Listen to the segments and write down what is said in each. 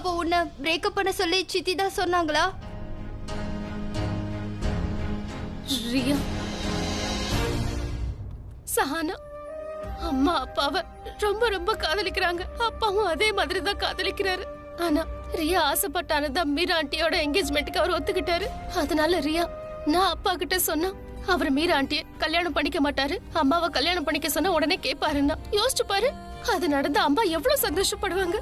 அப்போ உன்னை பிரேக்கப் பண்ண சொல்லி சித்தி தான் சொன்னாங்களா? ரியா, சஹானா அம்மா அப்பாவை ரொம்ப ரொம்ப காதலிக்கிறாங்க. அப்பாவும் அதே மாதிரி தான் காதலிக்கிறாரு. ஆனா ரியா ஆசைப்பட்டானதான் மீரா ஆண்டியோட என்கேஜ்மெண்ட்டுக்கு அவர் ஒத்துக்கிட்டாரு. அதனால ரியா நான் அப்பா கிட்ட சொன்னா அவர் மீரா ஆண்டிய கல்யாணம் பண்ணிக்க மாட்டாரு, அம்மாவை கல்யாணம் பண்ணிக்க சொன்னா உடனே கேட்பாருன்னா யோசிச்சு பாரு. அது நடந்த அம்மா எவ்வளவு சந்தோஷப்படுவாங்க.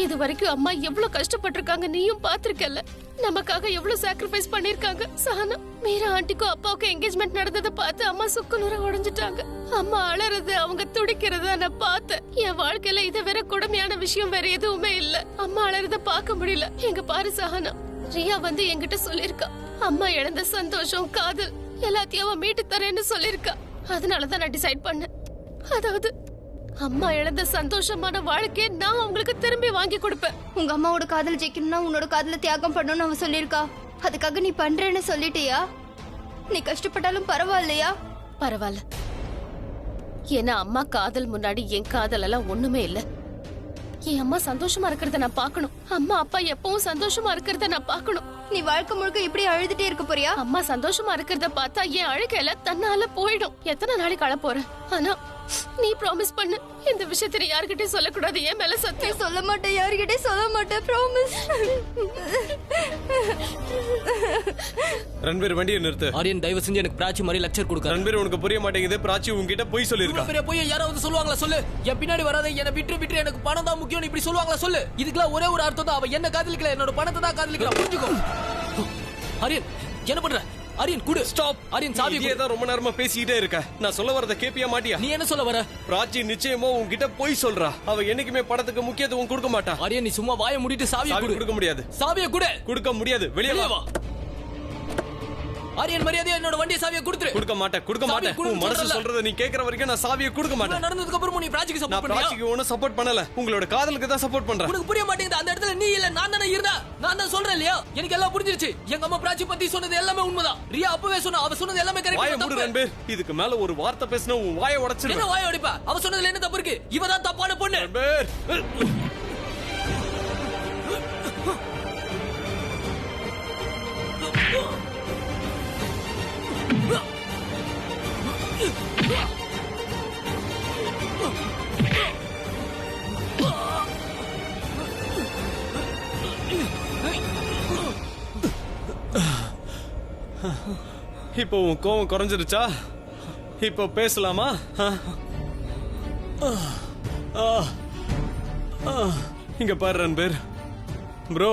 இது வரைக்கும் அம்மா எவ்வளவு கஷ்டப்பட்டிருக்காங்க நீயும் பாத்திருக்கல. நமக்காக எவ்வளவு சாக்ரிஃபைஸ் பண்ணிருக்காங்க. சஹானா மீரா ஆண்டிக்கும் அப்பாவுக்கும் என்கேஜ்மெண்ட் நடந்ததை பார்த்து அம்மா சுக்குநூற உடைஞ்சிட்டாங்க. அம்மா அழறது, அவங்க துடிக்கிறத நான் பார்த்தேன். என் வாழ்க்கையில இதை வேற கொடுமையான விஷயம் வேற எதுவுமே இல்ல. அம்மா அழறத பார்க்க முடியல. எங்க பாரு சஹானா, ரியா வந்து என்கிட்ட சொல்லிருக்கா, அம்மா இழந்த சந்தோஷம், காதல் எல்லாத்தையும் அவ மீட்டு தரேன்னு சொல்லிருக்கா. அதனாலதான் நான் டிசைட் பண்ணேன். அதாவது அம்மா இழந்த சந்தோஷமான வாழ்க்கையை நான் உங்களுக்கு திரும்பி வாங்கி கொடுப்பேன். உங்க அம்மாவோட காதல் ஜெயிக்கணும்னா உன்னோட காதல தியாகம் பண்ணணும்னு அவ சொல்லிருக்கா. அதுக்காக நீ பண்றேன்னு சொல்லிட்டியா? நீ கஷ்டப்பட்டாலும் பரவாயில்லையா? பரவாயில்ல. ஏன்னா அம்மா காதல் முன்னாடி என் காதல் எல்லாம் ஒண்ணுமே இல்ல. என் அம்மா சந்தோஷமா இருக்கிறத நான் பாக்கணும். அம்மா அப்பா எப்பவும் சந்தோஷமா இருக்கிறத நான் பாக்கணும். நீ வாழ்க்கை முழுக்க இப்படி அழுதுட்டே இருக்க போறியா? அம்மா சந்தோஷமா இருக்கிறத பார்த்தா என் அழுகையில தன்னால போயிடும். எத்தனை நாளைக்கு அழ போறேன். ஆனா நீ ப்ராமிஸ் பண்ணு, இந்த விஷயத்தை நீ யார்கிட்டயும் சொல்லக்கூடாது. ஏன் மேல சத்தியம். சொல்ல மாட்டேன், யார்கிட்டயும் சொல்ல மாட்டேன், ப்ராமிஸ். ரன்பீர் வண்டியை நிறுத்து. ஆரியன் தயவு செஞ்சு எனக்கு பிராச்சி மாதிரி லெக்சர் கொடுக்க. ரன்பீர் உனக்கு புரிய மாட்டேங்குது. பிராச்சி உன்கிட்ட போய் சொல்லிருக்கா. பெரிய போய் யாராவது சொல்லுவாங்களா சொல்லு. என் பின்னாடி வராத, என்ன விட்டு எனக்கு பணம் தான் முக்கியம் இப்படி சொல்லுவாங்களா சொல்லு. இதுக்கெல்லாம் ஒரே ஒரு அர்த்தம் தான், அவ என்ன காதலிக்கல, என்னோட பணத்தை தான் காதலிக்கல. புரிஞ்சுக்கோ. ஆரியன் என்ன பண்ற? ஆரியன் குடு. ஸ்டாப். ஆரியன் சாவி தான் ரொம்ப நேரமா பேசிட்டே இருக்க. நான் சொல்ல வரத கேப்பியா மாட்டியா? நீ என்ன சொல்ல வர? பிராச்சி நிச்சயமா உன்கிட்ட போய் சொல்றா. அவ என்னைக்குமே படத்துக்கு முக்கியத்துவம் கொடுக்க மாட்டா. ஆரியன் நீ சும்மா வாயை மூடிட்டு சாவியை கொடுக்க முடியாது. சாவியை குடு. கொடுக்க முடியாது. வெளியே வா. ஆரியன் மரியாதையா என்னோட வண்டியை சாவியை கொடுத்துரு. கொடுக்க மாட்டேன், கொடுக்க மாட்டேன். உன் மனசு சொல்றத நீ கேக்குற வரைக்கும் நான் சாவியை கொடுக்க மாட்டேன். நடந்ததுக்கு அப்புறம் நீ பிராச்சிக்கு சப்போர்ட் பண்றியா? பிராச்சிக்கு ஒண்ணு சப்போர்ட் பண்ணல, உங்களோட காதலுக்கு தான் சப்போர்ட் பண்றேன். உனக்கு புரிய மாட்டேங்குது. அந்த இடத்துல நீ இல்ல நான் தானே இருந்தா. நான் தான் சொல்றேன் இல்லையா, எனக்கு எல்லாம் புரிஞ்சிருச்சு. எங்க அம்மா பிராச்சி பத்தி சொன்னது எல்லாமே உண்மைதான். ரியா அப்பவே சொன்னா, அவ சொன்னது எல்லாமே கரெக்ட். வாயை மூடு ரன்பீர். இதுக்கு மேல ஒரு வார்த்தை பேசினா உன் வாயை உடைச்சிடுவேன். என்ன வாயை உடைப்ப? அவ சொன்னதுல என்ன தப்பு இருக்கு? இவ தான் தப்பான பொண்ணு. ரன்பீர் இப்போ உன் கோவம் குறைஞ்சிருச்சா? இப்போ பேசலாமா? இங்க பாரு ரன்பீர் ப்ரோ,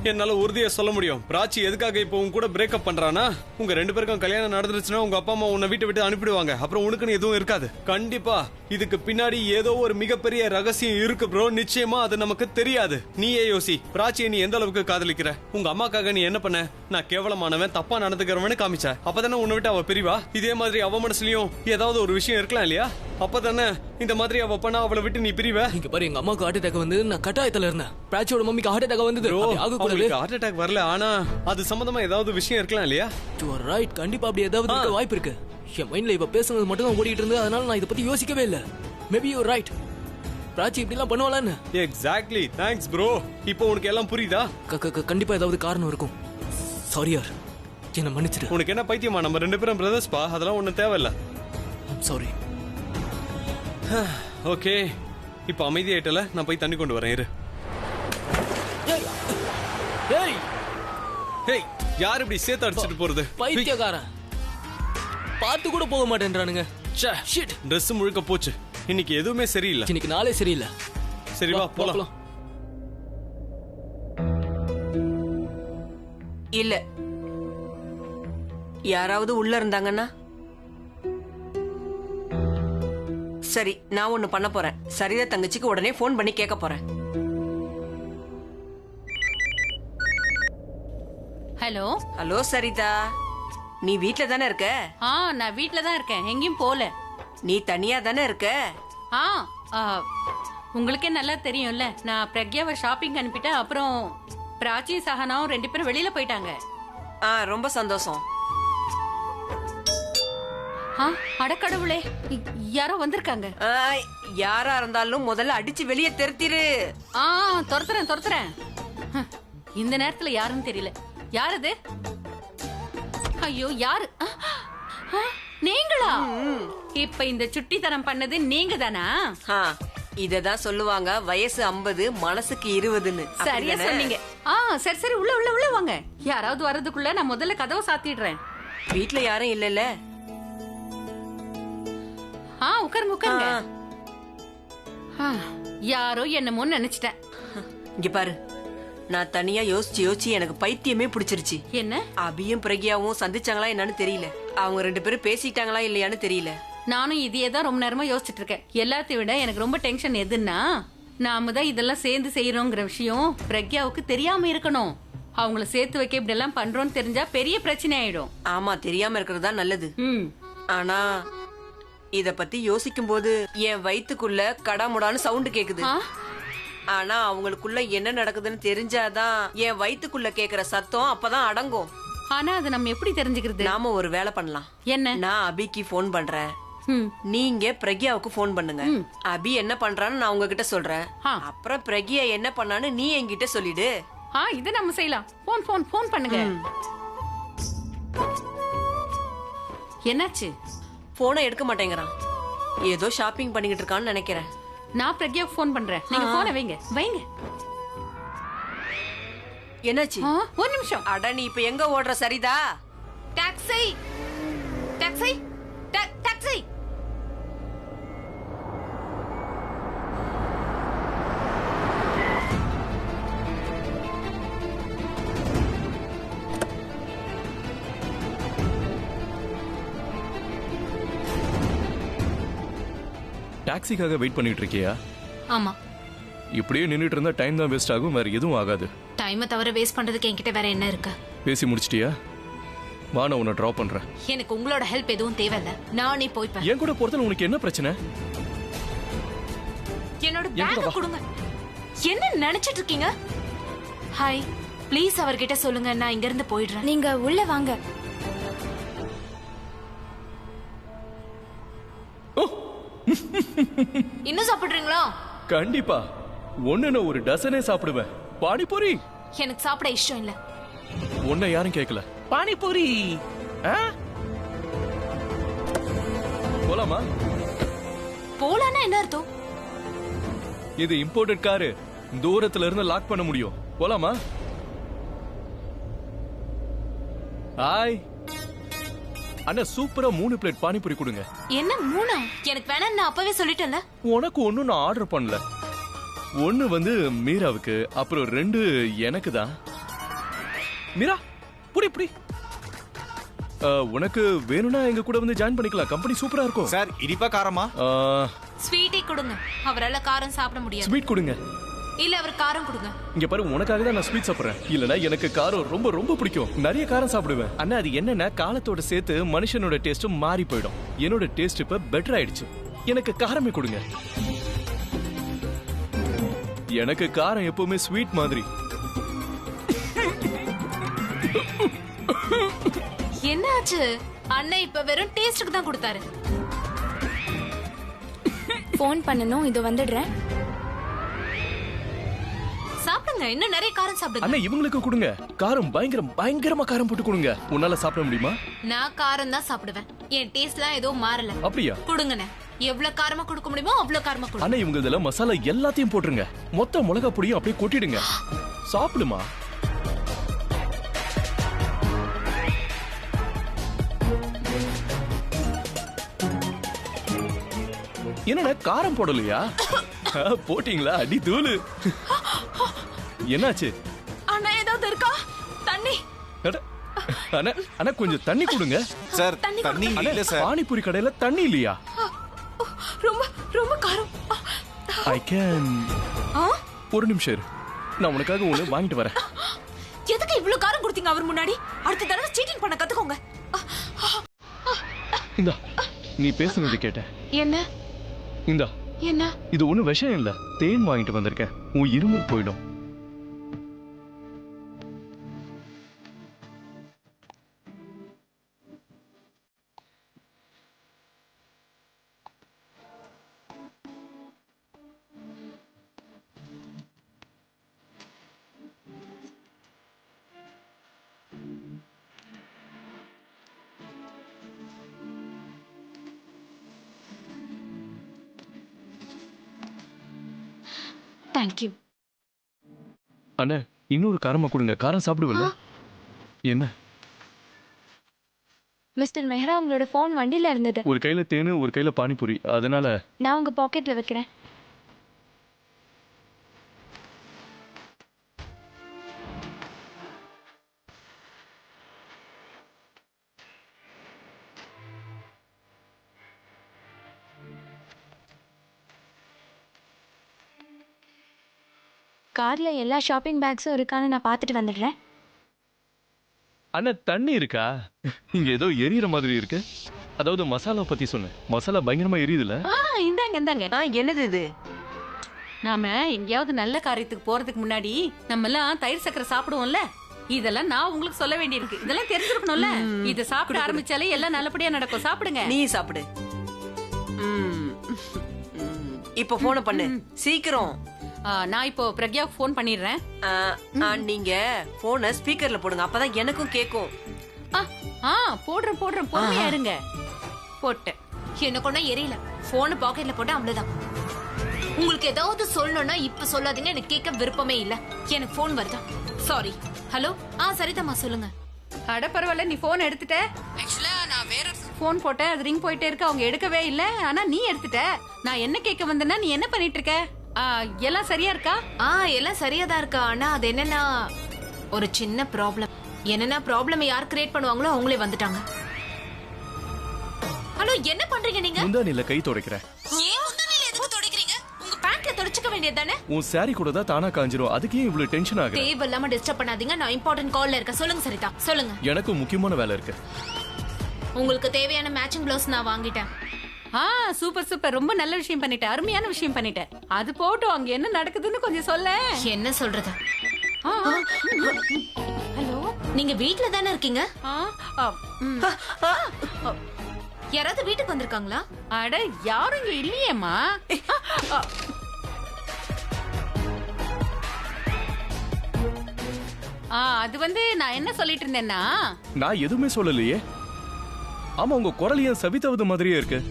என்னால உறுதியா சொல்ல முடியும். பிராச்சி எதுக்காக இப்போ உன் கூட பிரேக்கப் பண்றானா, உங்க ரெண்டு பேருக்கும் கல்யாணம் நடந்துருச்சுன்னா உங்க அப்பா அம்மா உன்னை வீட்டை விட்டு அனுப்பிடுவாங்க. அப்புறம் உனக்குன்னு எதுவும் இருக்காது. கண்டிப்பா இதுக்கு பின்னாடி ஏதோ ஒரு மிகப்பெரிய ரகசியம் இருக்கு ப்ரோ. நிச்சயமா அது நமக்கு தெரியாது. நீயே யோசி. பிராச்சியை நீ எந்த அளவுக்கு காதலிக்கிற? உங்க அம்மாக்காக நீ என்ன பண்ண? நான் கேவலமானவன், தப்பா நடந்துக்கிறவனு காமிச்ச. அப்பதானே உன்னை விட்டு அவ பிரிவா. இதே மாதிரி அவ மனசுலயும் ஏதாவது ஒரு விஷயம் இருக்கலாம் இல்லையா? அப்பதானே இந்த மாதிரி அவ பண்ணா அவளை விட்டு நீ பிரிவ. இங்க பாரு, எங்க அம்மாக்கு ஹார்ட் அட்டாக் வந்து நான் கட்டாயத்துல இருந்தேன். பிராச்சியோட மம்மிக்கு ஹார்ட் அட்டாக் வந்தது. ஹார்ட் அட்டாக் வரல, ஆனா அது சம்பந்தமா ஏதாவது விஷயம் இருக்கலாம் இல்லையா? You are right. கண்டிப்பா அப்படி ஏதாவது இருக்க வாய்ப்பு இருக்கு. என் மைண்ட்ல இப்ப பேசுனது மட்டும் தான் ஓடிட்டு இருந்தது. அதனால நான் இத பத்தி யோசிக்கவே இல்ல. Maybe you right. பிராச்சி இப்படி எல்லாம் பண்ணுவாளான்னு. எக்ஸாக்ட்லி. Thanks bro. இப்போ உனக்கு எல்லாம் புரியுதா? கண்டிப்பா ஏதாவது காரணம் இருக்கும். சாரி யார், என்ன மன்னிச்சிடு. உனக்கு என்ன பைத்தியமா? நம்ம ரெண்டு பேரும் பிரதர்ஸ் பா. அதெல்லாம் ஒண்ணும் தேவையில்ல. சாரி. ஓகே, இப்போ அமைதியாயிட்டல. நான் போய் தண்ணி கொண்டு வரேன். இரு. ஏய் ஏய், யார் இப்படி சேத்து அடிச்சிட்டு போறது? பைத்தியக்காரன். பார்த்து கூட போக மாட்டேன்றானுங்க. ஷிட். Dress முழுக்க போச்சு. இன்னைக்கு எதுவுமே சரியில்லை. இன்னைக்கு நாளே சரியில்லை. சரி வா போலாம். இல்ல, யாராவது உள்ள இருந்தாங்கன்னா சரி. நான் ஒண்ணு பண்ண போறேன். சரிதா தங்கச்சிக்கு உடனே போன் பண்ணி கேட்க போறேன். ஹலோ. ஹலோ சரிதா, நீ வீட்ல தானே இருக்க? நான் வீட்ல தான் இருக்கேன், எங்கேயும் போல. நீ தனியா தானே இருக்க? உங்களுக்கே நல்லா தெரியும்ல, நான் பிரக்யாவை ஷாப்பிங் அனுப்பிட்டேன். அப்புறம் பிராச்சி சஹனாவும் 2 பேரும் வெளியில போயிட்டாங்க. ரொம்ப சந்தோஷம். அடக்கடவுளே, யாரோ வந்திருக்காங்க. யாரா இருந்தாலும் முதல்ல அடிச்சு வெளியே தெருத்திரு. துரத்துறேன். இந்த நேரத்துல யாருன்னு தெரியல. யார் அது? ஐயோ, யாரு? நீங்களா? இப்ப இந்த சுட்டித்தனம் பண்ணது நீங்க தானா? இததான் சொல்லுவாங்க வயசு 50 மனசுக்கு 20ன்னு. சரியா சொன்னீங்க. சரி உள்ள வாங்க. யாராவது வர்றதுக்குள்ள நான் முதல்ல கதவை சாத்திடுறேன். வீட்ல யாரும் இல்லல்ல? உட்காருங்க. யாரோ என்னமோ நினைச்சிட்டேன். இங்க பாரு, நான் தனியா யோசிச்சு எனக்கு பைத்தியமே பிடிச்சிருச்சு. என்ன? அபியும் பிரக்யாவும் சந்திச்சாங்களா என்னன்னு தெரியல. அவங்க 2 பேரும் பேசிட்டாங்களா இல்லையான்னு தெரியல. நானும் இதையே தான் ரொம்ப நேரமா யோசிச்சுட்டு இருக்கேன். எல்லாத்தையும் விட எனக்கு ரொம்ப டென்ஷன் எதுன்னா, நாம தான் இதெல்லாம் சேர்ந்து செய்யறோங்கிற விஷயம் பிரக்யாவுக்கு தெரியாம இருக்கணும். அவங்கள சேர்த்து வைக்க இப்படி எல்லாம் பண்றோம்னு தெரிஞ்சா பெரிய பிரச்சனை ஆயிடும். ஆமா, தெரியாம இருக்கிறது தான் நல்லது. ஆனா இத பத்தி யோசிக்கும் போது என் வயித்துக்குள்ள கடாமுடான்னு சவுண்ட் கேக்குது. ஆனா அவங்களுக்குள்ள என்ன நடக்குதுன்னு தெரிஞ்சாதான் என் வயித்துக்குள்ள கேக்குற சத்தம் அப்பதான் அடங்கும். ஆனா அதை நம்ம எப்படி தெரிஞ்சுக்கிறது? நாம ஒரு வேலை பண்ணலாம். என்ன? நான் அபிக்கு போன் பண்றேன், நீங்க பிரக்யாவுக்கு போன் பண்ணுங்க. அபி என்ன பண்றான்னு நான் உங்ககிட்ட சொல்றேன். அப்புறம் பிரக்யா என்ன பண்ணான்னு நீ என்கிட்ட சொல்லிடு. இத நம்ம செய்யலாம். போன் பண்ணுங்க. என்னாச்சு? போனை எடுக்க மாட்டேங்கிறான். ஏதோ ஷாப்பிங் பண்ணிக்கிட்டு இருக்கான்னு நினைக்கிறேன். நான் பிரக்யாவுக்கு போன் பண்றேன். நீங்க போனை வைங்க. என்னாச்சு? ஒரு நிமிஷம். அட, நீ இப்ப எங்க ஓடுற? சரிதா? டாக்ஸி. டாக்ஸிக்காக வெயிட் பண்ணிட்டு இருக்கியா? ஆமா. இப்படியே நின்னுட்டு இருந்தா டைம் தான் வேஸ்ட் ஆகும், வேற எதுவும் ஆகாது. டைமை தவிர வேஸ்ட் பண்றதுக்கு என்கிட்ட வேற என்ன இருக்கு? பேசி முடிச்சிட்டியா? வா, நான் உன்னை டிராப் பண்றேன். எனக்கு உங்களோட ஹெல்ப் எதுவும் தேவையில்ல. நானே போய்ப்பேன். என் கூட போறதுல உனக்கு என்ன பிரச்சனை? என்னோட பேக் கொடுங்க. என்ன நினைச்சிட்டு இருக்கீங்க? ஹாய், ப்ளீஸ் அவர்கிட்ட சொல்லுங்க, நான் இங்க இருந்து போயிடுறேன். நீங்க உள்ள வாங்க. இன்னும் சாப்பிடுறீங்களா? கண்டிப்பா. ஒண்ணு ஒரு டசனே சாப்பிடுவேன். பானிபூரி எனக்கு சாப்பிட இஷ்டம் இல்ல. உன்னை யாரும் கேட்கல. பானிபூரி போலாமா? போலானா என்ன அர்த்தம்? இது இம்போர்ட்டட் காரு, தூரத்துல இருந்து லாக் பண்ண முடியும். போலாமா? ஹாய் அண்ணா, சூப்பரா 3 பிளேட் பானிபூரி கொடுங்க. என்ன 3? எனக்கு வேணாம், நான் அப்பவே சொல்லிட்டேன்ல. உனக்கு ஒன்னும் நான் ஆர்டர் பண்ணல. ஒன்னு வந்து மீராவுக்கு, அப்புறம் 2 எனக்கு தான். மீரா, புடி. உனக்கு வேணும்னா எங்க கூட வந்து ஜாயின் பண்ணிக்கலாம். கம்பெனி சூப்பரா இருக்கும். சார், இனிப்பா காரமா? ஸ்வீட்டே கொடுங்க. அவரால காரம் சாப்பிட முடியாது. ஸ்வீட் கொடுங்க. இல்ல, அவர் காரம் கொடுங்க. இங்க பாரு, உனக்காக தான் நான் ஸ்வீட் சாப்பிடுறேன். இல்லனா எனக்கு காரம் ரொம்ப ரொம்ப பிடிக்கும். நிறைய காரம் சாப்பிடுவேன். அண்ணா, அது என்னன்னா காலத்தோட சேர்த்து மனுஷனோட டேஸ்டும் மாறி போயிடும். என்னோட டேஸ்ட் இப்ப பெட்டர் ஆயிடுச்சு. எனக்கு காரமே கொடுங்க. எனக்கு காரம் எப்பவுமே ஸ்வீட் மாதிரி. என்னாச்சு? அண்ணா இப்ப வெறும் டேஸ்டுக்கு தான் கொடுத்தாரு. போன் பண்ணனும், இது வந்துடுறேன். சாப்பிடுங்க, இன்னும் நிறைய காரம் சாப்பிடுங்க. அண்ணா, இவங்களுக்கு கொடுங்க. காரம் பயங்கரமா காரம் போட்டு கொடுங்க. உன்னால சாப்பிட முடியுமா? நான் காரம் தான் சாப்பிடுவேன். என் டேஸ்ட்லாம் ஏதோ மாறல. அப்படியா? கொடுங்கண்ணே. எவ்வளவு காரமா கொடுக்க முடியுமோ அவ்வளவு காரமா கொடுங்க. அண்ணா, இவங்க இதெல்லாம் மசாலா எல்லாத்தையும் போட்டுருங்க. மொத்த மிளகா பொடியும் அப்படியே கொட்டிடுங்க. சாப்பிடுமா? என்னடா, காரம் போடலையா? போட்டீங்களா? அடி தூளு. என்னாச்சு? அண்ணா, ஏதாவது இருக்கா? தண்ணி. அண்ணா, கொஞ்சம் தண்ணி கொடுங்க. சார், தண்ணி இல்ல சார். பானிபூரி கடையில தண்ணி இல்லையா? ரொம்ப ரொம்ப காரம். I can. ஒரு நிமிஷம் இரு, நான் உனக்காக ஒண்ணு வாங்கிட்டு வரேன். எதுக்கு இவ்ளோ காரம் கொடுத்தீங்க அவர் முன்னாடி? அடுத்த தடவை சீட்டிங் பண்ண கத்துக்கோங்க. இந்தா, நீ பேசுனது கேட்டேன். என்ன? இந்தா. என்ன? இது ஒண்ணும் விஷயம் இல்ல. தேன் வாங்கிட்டு வந்திருக்கேன். உன் இருமல் போயிடும். தேங்க்யூ. அண்ணே இன்னொரு காரமா கொடுங்க. காரம் சாப்பிடுவல? என்ன? மிஸ்டர் மெஹ்ரா, உங்களோட ஃபோன் வண்டியில இருந்தது. ஒரு கையில தேனு ஒரு கையில பானிபூரி, அதனால நான் உங்க பாக்கெட்ல வைக்கிறேன். கார்ல எல்லா ஷாப்பிங் பேக்ஸும் இருக்கான்னு நான் பார்த்துட்டு வந்துடுறேன். அண்ணா தண்ணி இருக்கா? இங்க ஏதோ எரியற மாதிரி இருக்கு. அதாவது மசாலா பத்தி சொன்னேன். மசாலா பயங்கரமா எரியுதுல? இந்தாங்க இந்தாங்க. என்னது இது? நாம எங்கேயாவது நல்ல காரியத்துக்கு போறதுக்கு முன்னாடி நம்ம எல்லாம் தயிர் சக்கரை சாப்பிடுவோம்ல, இதெல்லாம் நான் உங்களுக்கு சொல்ல வேண்டியிருக்கு. இதெல்லாம் தெரிஞ்சிருக்கணும்ல. இத சாப்பிட ஆரம்பிச்சாலே எல்லாம் நல்லபடியா நடக்கும். சாப்பிடுங்க. நீ சாப்பிடு. இப்ப போன பண்ணு சீக்கிரம். நான் இப்போ பிரக்யாவுக்கு ஃபோன் பண்ணிடுறேன். நீங்க போனை ஸ்பீக்கர்ல போடுங்க, அப்பதான் எனக்கும் கேக்கும். போடுறேன் பொறுமையா இருங்க. போட்டேன். எனக்கு ஒன்னும் எரியல. போன் பாக்கெட்ல போட்டு அவ்வளவுதான். உங்களுக்கு ஏதாவது சொல்லணும்னா இப்ப சொல்லாதீங்க. எனக்கு கேட்க விருப்பமே இல்ல. எனக்கு போன் வருதா? சாரி. ஹலோ. சரிதாம்மா, சொல்லுங்க. அட பரவாயில்ல, நீ போன் எடுத்துட்ட. ஆக்சுவலா நான் வேற போன் போட்டேன், அது ரிங் போயிட்டே இருக்கு. அவங்க எடுக்கவே இல்ல. ஆனா நீ எடுத்துட்ட. நான் என்ன கேட்க வந்தேன்னா, நீ என்ன பண்ணிட்டு இருக்க? எல்லாம் சரியா இருக்கா? எல்லாம் சரியா தான் இருக்கா. ஆனா அது என்னன்னா, ஒரு சின்ன ப்ராப்ளம். என்னன்னா, ப்ராப்ளம் யார் கிரியேட் பண்ணுவாங்களோ அவங்களே வந்துட்டாங்க. ஹலோ, என்ன பண்றீங்க நீங்க? முந்தானில கை துடைக்கிறேன். ஏன் முந்தானில எதுக்கு துடைக்கிறீங்க? உங்க பேண்ட்ல துடைச்சுக்க வேண்டியதானே? உன் சாரி கூட தான் தானா காஞ்சிரும். அதுக்கு ஏன் இவ்வளவு டென்ஷன் ஆகுற? தேவையில்லாம டிஸ்டர்ப் பண்ணாதீங்க. நான் இம்பார்ட்டன்ட் கால்ல இருக்கேன். சொல்லுங்க சரிதா, சொல்லுங்க. எனக்கு முக்கியமான வேலை இருக்கு. உங்களுக்கு தேவையான மேட்சிங் ப்ளவுஸ் நான் வாங்கிட்டேன். சூப்பர். ரொம்ப நல்ல விஷயம் பண்ணிட்ட. அருமையான விஷயம் பண்ணிட்ட. அது போட்டு அங்க என்ன நடக்குதுன்னு கொஞ்சம் சொல்ல. என்ன சொல்றது? ஹலோ, நீங்க வீட்ல தானே இருக்கீங்க? யாராவது வீட்டுக்கு வந்திருக்காங்களா? அட, யாரும் இங்க இல்லையேம்மா. அது வந்து நான் என்ன சொல்லிட்டு இருந்தேன்னா, நான் எதுவுமே சொல்லலையே. ஆமா, உங்க குரல் ஏன் சவிதாவது மாதிரியே இருக்கு?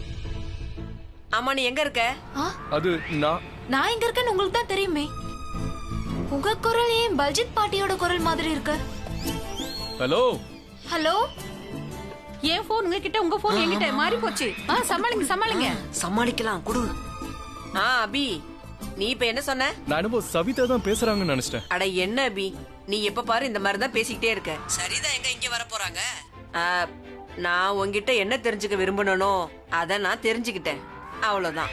ஆமா, நீ எங்க இருக்க? அது நான் எங்க இருக்கேன்னு உங்களுக்கு தான் தெரியுமே. உங்க குரல் ஏன் பல்ஜித் பாட்டியோட குரல் மாதிரி இருக்கு? ஹலோ ஹலோ, என் போன் உங்ககிட்ட, உங்க போன் என்கிட்ட மாறி போச்சு. சமாளிங்க. சமாளிக்கலாம், குடு. அபி, நீ இப்ப என்ன சொன்ன? நான் என்னமோ சவிதா தான் பேசுறாங்கன்னு நினைச்சிட்டேன். அட என்ன அபி, நீ எப்ப பாரு இந்த மாதிரி தான் பேசிக்கிட்டே இருக்க. சரிதான், எங்க இங்க வர போறாங்க? நான் உன்கிட்ட என்ன தெரிஞ்சுக்க விரும்பணும் அத நான் தெரிஞ்சுக்கிட்டேன், அவ்வளவுதான்.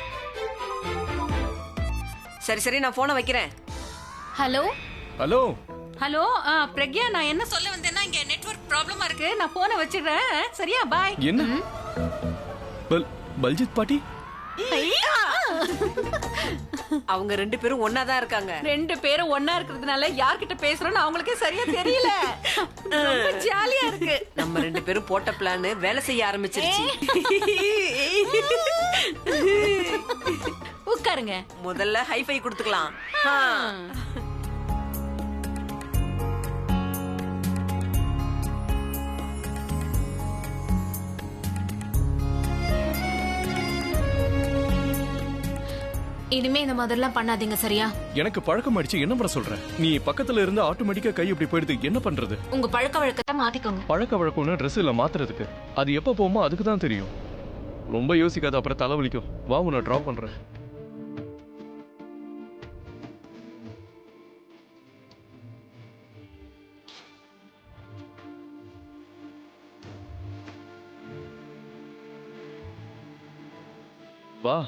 சரி, நான் போனை வைக்கிறேன். Hello hello. பிரக்யா, நான் என்ன சொல்ல வந்தேன்னா, இங்க நெட்வொர்க் ப்ராப்ளமா இருக்கு. நான் போனை வச்சிடுறேன். சரியா? பாய். என்ன? பல்ஜித் பாட்டி? அவங்க ரெண்டு பேரும் ஒன்னாதான் இருக்காங்க. ரெண்டு பேரும் ஒன்னா இருக்கிறதுனால யார்கிட்ட பேசுறோம்னு அவங்களுக்கே சரியா தெரியல. ரொம்ப ஜாலியா இருக்கு. நம்ம ரெண்டு பேரும் போட்ட பிளான் வேலை செய்ய ஆரம்பிச்சிருச்சு. உட்காருங்க. முதல்ல ஹைஃபை கொடுத்துக்கலாம். இனிமே இந்த மாதிரிலாம் பண்ணாதீங்க, சரியா? எனக்கு பழக்கம் ஆயிடுச்சு. என்ன பண்ண சொல்ற? நீ பக்கத்துல இருந்து ஆட்டோமேட்டிக்கா கை இப்படி போயிடுது. என்ன பண்றது? உங்க பழக்க வழக்கத்தை மாத்திக்கோங்க. பழக்க வழக்கம்னு ட்ரெஸ் இல்ல மாத்துறதுக்கு. அது எப்ப போகுமோ அதுக்கு தான் தெரியும். ரொம்ப யோசிக்காத, அப்புறம் தலைவலிக்கும். வா, உன்னை டிராப் பண்றேன். வா.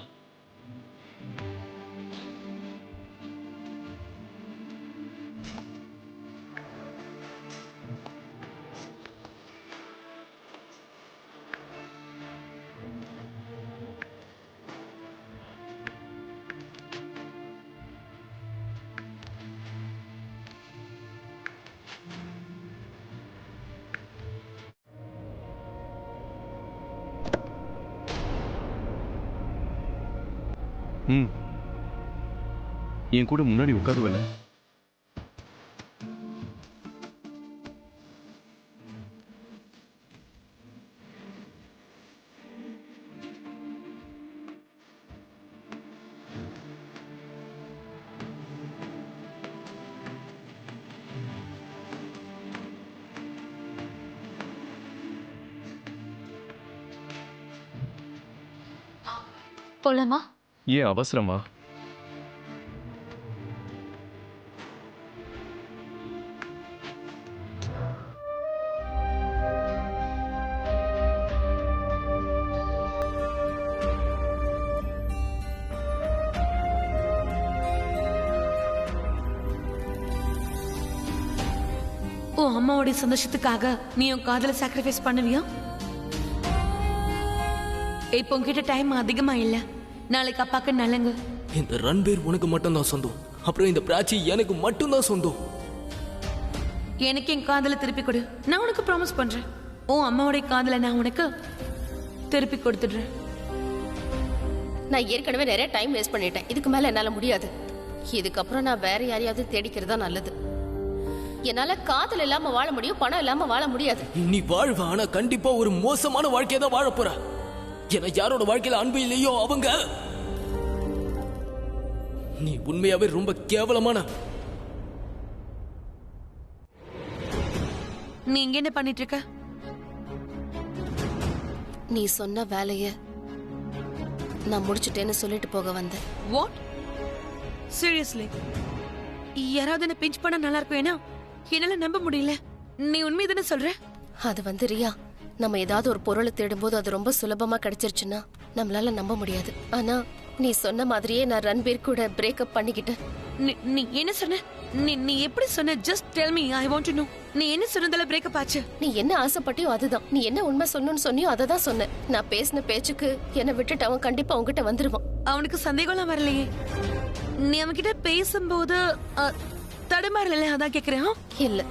என் கூட முன்னாடி உட்காருவல? போலாமா? ஏன் அவசரமா? உன் அம்மாவோட சந்தோஷத்துக்காக நீ உன் காதல சாக்ரிஃபைஸ் பண்ணுவியா? இப்போ உன்கிட்ட டைம் அதிகமா இல்ல. நாளைக்கு அப்பாக்கு நலங்கு. இந்த ரன்பீர் உனக்கு மட்டும்தான் சொந்தம். அப்புறம் இந்த பிராச்சி எனக்கு மட்டும்தான் சொந்தம். எனக்கு என் காதல திருப்பி கொடு. நான் உனக்கு ப்ராமிஸ் பண்றேன். உன் அம்மாவோட காதல நான் உனக்கு திருப்பி கொடுத்துடுறேன். நான் ஏற்கனவே நிறைய டைம் வேஸ்ட் பண்ணிட்டேன். இதுக்கு மேல என்னால முடியாது. இதுக்கப்புறம் நான் வேற யாரையாவது தேடிக்கிறதா நல்லது. என்னால காதல் இல்லாம வாழ முடியும், பணம் இல்லாம வாழ முடியாது. நீ வாழ்வ, ஆனா கண்டிப்பா ஒரு மோசமான வாழ்க்கையை தான் வாழ போற. ஏன்னா யாரோட வாழ்க்கையில அன்பு இல்லையோ அவங்க. நீ உண்மையாவே ரொம்ப கேவலமான. நீ இங்க என்ன பண்ணிட்டு இருக்க? நீ சொன்ன வேலைய நான் முடிச்சிட்டேன்னு சொல்லிட்டு போக வந்தேன். வாட்? சீரியஸ்லி? யாராவது என்ன பிஞ்ச் பண்ணா நல்லா இருக்கும். ஏன்னா என்னால நம்ப முடியல. நீ உண்மை தானே சொல்ற? அது ரியா, நம்ம ஏதாவது ஒரு பொருளை தேடும்போது அது ரொம்ப சுலபமா கிடைச்சிருச்சுன்னா நம்மளால நம்ப முடியாது. ஆனா நீ சொன்ன மாதிரியே நான் ரன்பீர் கூட பிரேக்கப் பண்ணிக்கிட்டேன். நீ என்ன சொன்ன? நீ எப்படி சொன்ன? Just tell me, I want to know. நீ என்ன சொன்னதால பிரேக்கப் ஆச்சு? நீ என்ன ஆசைப்பட்டியோ அதுதான். நீ என்ன உண்மை சொன்னு சொன்னியோ அதை தான் சொன்னேன். நான் பேசின பேச்சுக்கு என்னை விட்டுட்டு அவன் கண்டிப்பா உன்கிட்ட வந்துருவான். அவனுக்கு சந்தேகம்லாம் வரலையே. நீ அவன்கிட்ட பேசும்போது தடுமாறல, அதான் கேக்குறேன். இல்ல,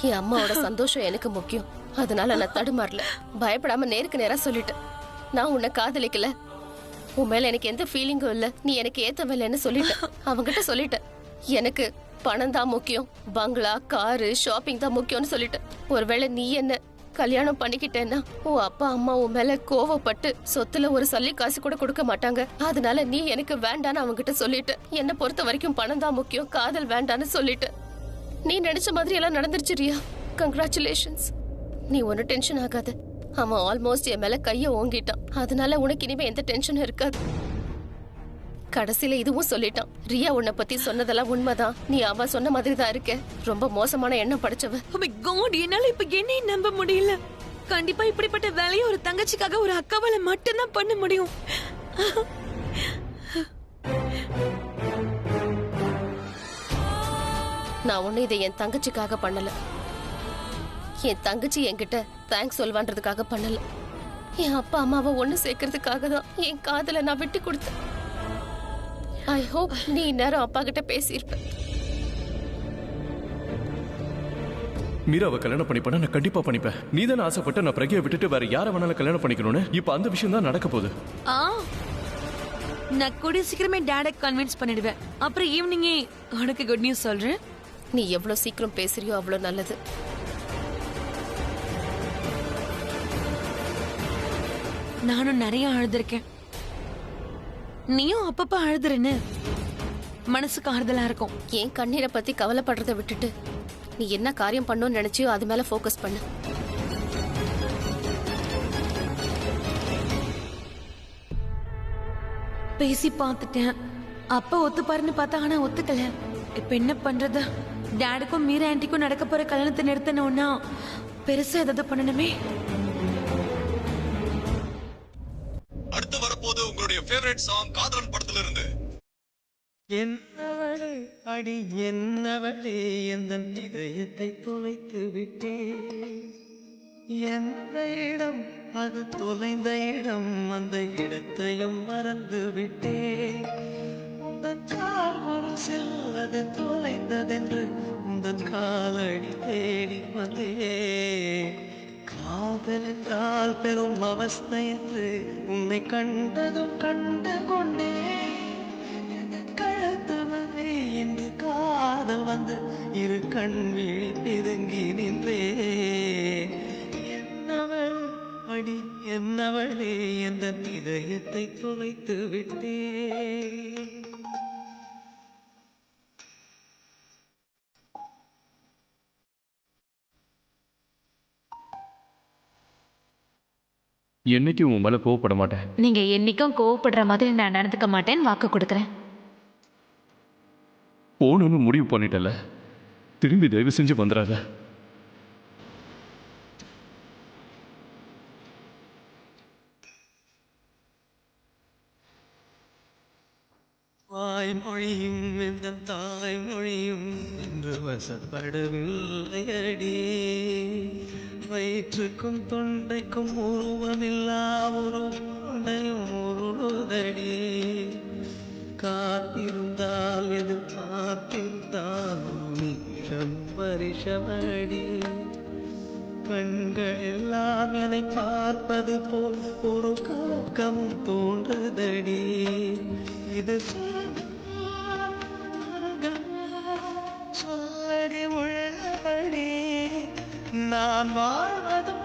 என் அம்மாவோட சந்தோஷம் எனக்கு முக்கியம். அதனால நான் தடுமாறல. பயப்படாம நேருக்கு நேரா சொல்லிட்டேன். நான் உன்னை காதலிக்கல, உன் மேல எனக்கு எந்த ஃபீலிங்கும் இல்ல, நீ எனக்கு ஏத்தவில்லைன்னு சொல்லிட்டேன். அவங்கிட்ட சொல்லிட்டேன். எனக்கு பணம் தான் முக்கியம், பங்களா, காரு, ஷாப்பிங் தான் முக்கியம்னு சொல்லிட்டேன். ஒருவேளை நீ என்ன கல்யாணம் பண்ணிக்கிட்டேன்னா உன் அப்பா அம்மா உன் மேல கோவப்பட்டு சொத்துல ஒரு சல்லி காசு கூட கொடுக்க மாட்டாங்க. அதனால நீ எனக்கு வேண்டான்னு அவங்கிட்ட சொல்லிட்ட. என்னை பொறுத்த வரைக்கும் பணம் தான் முக்கியம், காதல் வேண்டான்னு சொல்லிட்ட. நீ நினைச்ச மாதிரி எல்லாம் நடந்துருச்சு ரியா. கங்க்ராச்சுலேஷன்ஸ். நீ ஒன்னும் டென்ஷன் ஆகாத. அவன் ஆல்மோஸ்ட் என் மேல கைய ஓங்கிட்டான். அதனால உனக்கு இனிமே எந்த டென்ஷனும் இருக்காது. கடைசியில இதுவும் சொல்லிட்டான். ரியா உன்னை பத்தி சொன்னதெல்லாம் உண்மைதான், நீ அவ சொன்ன மாதிரி தான் இருக்க, ரொம்ப மோசமான எண்ணம் படிச்சவ. Oh my God, என்னால இப்ப என்னையும் நம்ப முடியல. கண்டிப்பா இப்படிப்பட்ட வேலையை ஒரு தங்கச்சிக்காக ஒரு அக்காவால மட்டும்தான் பண்ண முடியும். நான் ஒண்ணு இதை என் தங்கச்சிக்காக பண்ணல. என் தங்கச்சி என்கிட்ட தேங்க்ஸ் சொல்வான்றதுக்காக பண்ணல. என் அப்பா அம்மாவை ஒண்ணு சேர்க்கறதுக்காக தான் என் காதல நான் விட்டு கொடுத்தேன். ஐ ஹோப் நீ நேரம் அப்பா கிட்ட பேசியிருப்ப. மீராவை கல்யாணம் பண்ணிப்பேன், நான் கண்டிப்பா பண்ணிப்பேன். நீ தானே ஆசைப்பட்ட நான் பிரகியை விட்டுட்டு வேற யாரை வேணாலும் கல்யாணம் பண்ணிக்கணும்னு. இப்ப அந்த விஷயம் தான் நடக்க போகுது. நான் கூடிய சீக்கிரமே டாட கன்வின்ஸ் பண்ணிடுவேன். அப்புறம் ஈவினிங்கே உனக்கு குட் நியூஸ் சொல்றேன். நீ எவ்வளவு சீக்கிரம் பேசுறியோ அவ்வளவு நல்லது. நானும் நிறைய அழுதுருக்கேன். நீயும் அப்பப்ப அழுதுறன்னு மனசுக்கு ஆறுதலா இருக்கும். என் கண்ணீரை பத்தி கவலைப்படுறதை விட்டுட்டு நீ என்ன காரியம் பண்ணணும்னு நினைச்சியோ அது மேல ஃபோக்கஸ் பண்ணு. பேசி பார்த்துட்டேன். அப்பா ஒத்துப்பாருன்னு பார்த்தா ஆனா ஒத்துக்கல. இப்ப என்ன பண்றது? டாடுக்கும் மீரா ஆன்ட்டிக்கும் நடக்க போற கல்யாணத்தை நிறுத்தணும்னா பெருசா ஏதாவது பண்ணணுமே. அடுத்து வரப்போது உங்களுடைய ஃபேவரட் சாங் காதலன் படத்துல இருந்து. என்னவளே அடி என்னவளே எந்தன் இதயத்தை தொலைத்து விட்டேன். எந்த இடம் அது தொலைந்த இடம், அந்த இடத்தையும் மறந்து விட்டேன். உந்தன் கால் செல்வது தொலைந்ததென்று உந்தன் காலடி தேடி வந்தேன். காதல் என்றால் பெரும் அவஸ்தை என்று உன்னை கண்டதும் கண்டு கொண்டேன். கழுத்துவதே என்று காதல் வந்து இரு கண் விழி பிதுங்கி நின்றேன். என்னவள் அடி என்னவளே எந்த இதயத்தை தொலைத்து விட்டேன். என்னைக்கும் உன் மேல கோவப்பட மாட்டேன். நீங்க என்னைக்கும் கோவப்படுற மாதிரி நான் நடந்துக்க மாட்டேன்னு வாக்கு கொடுக்குறேன். போகணும்னு முடிவு பண்ணிட்டல, திரும்பி தயவு செஞ்சு வந்துடாத. வாய்மொழியும் இந்த தாய்மொழியும் என்று வசப்படவில்லையடி. வயிற்றுக்கும் தொண்டைக்கும் உருவமில்லா ஒரு தொண்டையும் உருளுதடி. காத்திருந்தால் எதிர்பார்த்திருந்தால் பரிசமடி. கண்கள் எல்லாம் என்னை பார்ப்பது போல் ஒரு கலக்கம் தோன்றுதடி. இது சொல்லடி உள்ளபடி நான் வாழ்வதும்.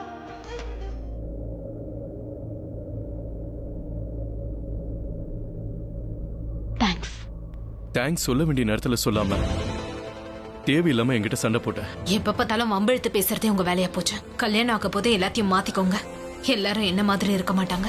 தேங்க்ஸ் சொல்ல வேண்டிய நேரத்துல சொல்லாம தேவையில்லாம என்கிட்ட சண்டை போட்ட. எப்ப பார்த்தாலும் வம்பெழுத்து பேசுறதே உங்க வேலையா போச்சு. கல்யாணம் ஆக போதே எல்லாத்தையும் மாத்திக்கோங்க. எல்லாரும் என்ன மாதிரி இருக்க மாட்டாங்க.